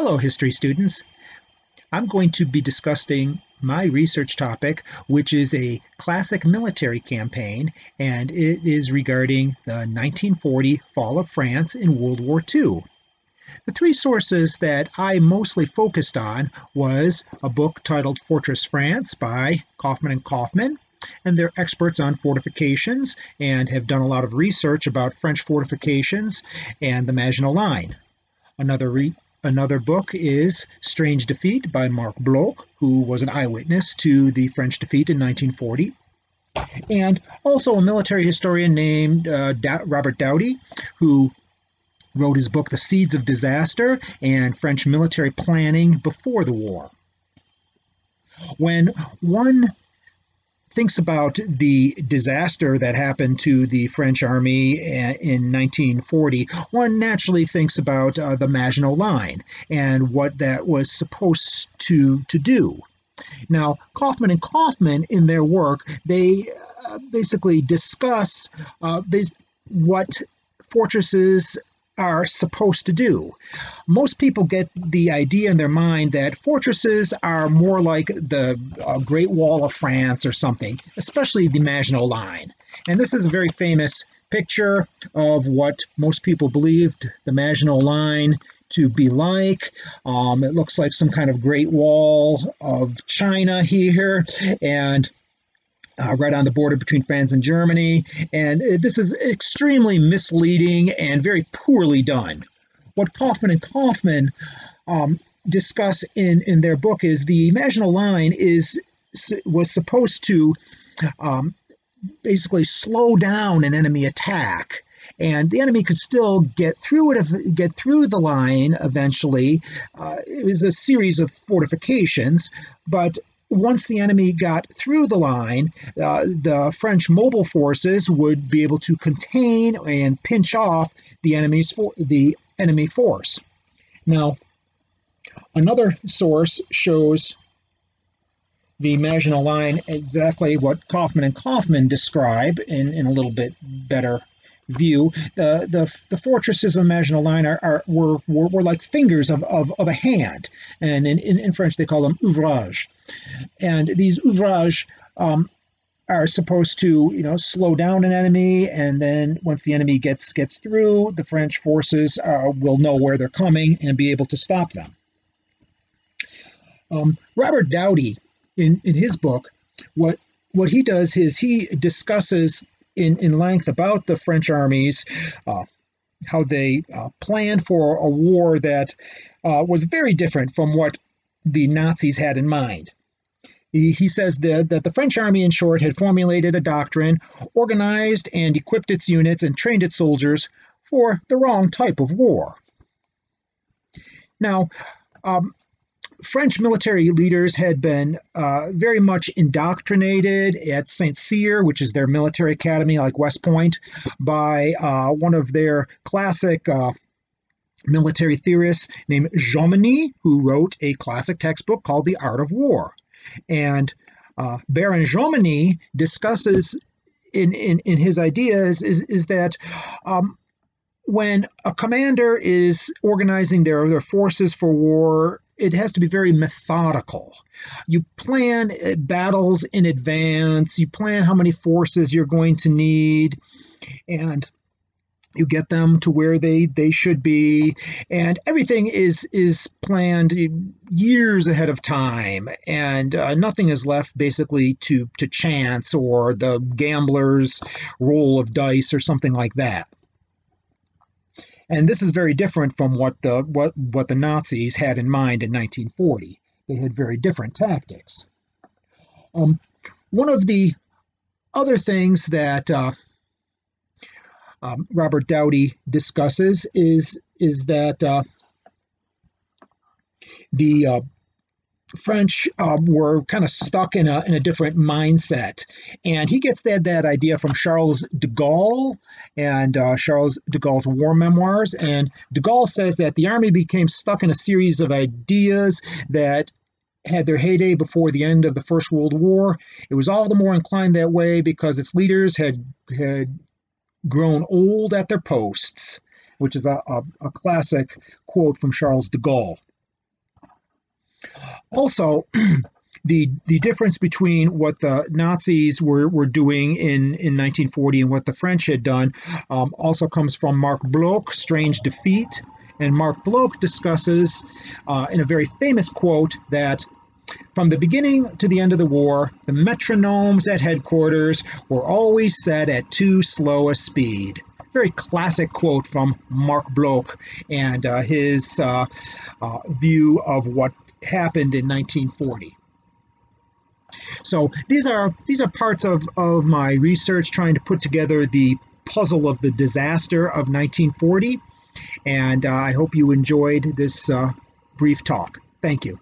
Hello, history students. I'm going to be discussing my research topic, which is a classic military campaign, and it is regarding the 1940 fall of France in World War II. The three sources that I mostly focused on was a book titled Fortress France by Kaufman and Kaufman, and they're experts on fortifications and have done a lot of research about French fortifications and the Maginot Line. Another book is Strange Defeat by Marc Bloch, who was an eyewitness to the French defeat in 1940. And also a military historian named Robert Doughty, who wrote his book The Seeds of Disaster and French Military Planning Before the War. When one thinks about the disaster that happened to the French army in 1940, one naturally thinks about the Maginot Line and what that was supposed to do. Now, Kaufman and Kaufman, in their work, they basically discuss what fortresses are supposed to do. Most people get the idea in their mind that fortresses are more like the Great Wall of France or something, especially the Maginot Line. And this is a very famous picture of what most people believed the Maginot Line to be like. It looks like some kind of Great Wall of China here, and right on the border between France and Germany. And this is extremely misleading and very poorly done. What Kaufman and Kaufman discuss in their book is the Maginot Line was supposed to basically slow down an enemy attack. And the enemy could still get through the line eventually. It was a series of fortifications, but once the enemy got through the line, the French mobile forces would be able to contain and pinch off the enemy force. Now, another source shows the Maginot Line exactly what Kaufman and Kaufman describe in a little bit better view. The fortresses of the Maginot Line were like fingers of a hand, and in French they call them ouvrages. And these ouvrages are supposed to slow down an enemy, and then once the enemy gets through, the French forces will know where they're coming and be able to stop them. Robert Doughty, in his book, what he does is he discusses in length about the French armies, how they planned for a war that was very different from what the Nazis had in mind. He says that the French army, in short, had formulated a doctrine, organized and equipped its units, and trained its soldiers for the wrong type of war. Now, French military leaders had been very much indoctrinated at Saint Cyr, which is their military academy like West Point, by one of their classic military theorists named Jomini, who wrote a classic textbook called The Art of War. And Baron Jomini discusses in his ideas is that when a commander is organizing their forces for war, it has to be very methodical. You plan battles in advance, you plan how many forces you're going to need, and you get them to where they should be, and everything is planned years ahead of time, and nothing is left basically to chance or the gambler's roll of dice or something like that. And this is very different from what the Nazis had in mind in 1940. They had very different tactics. One of the other things that Robert Doughty discusses is that the French were kind of stuck in a different mindset, and he gets that idea from Charles de Gaulle and Charles de Gaulle's war memoirs. And de Gaulle says that the army became stuck in a series of ideas that had their heyday before the end of the First World War. It was all the more inclined that way because its leaders had grown old at their posts, which is a classic quote from Charles de Gaulle. Also, the difference between what the Nazis were doing in 1940 and what the French had done also comes from Marc Bloch, Strange Defeat. And Marc Bloch discusses in a very famous quote that from the beginning to the end of the war, the metronomes at headquarters were always set at too slow a speed. Very classic quote from Marc Bloch and his view of what happened in 1940. So these are parts of my research trying to put together the puzzle of the disaster of 1940, and I hope you enjoyed this brief talk. Thank you.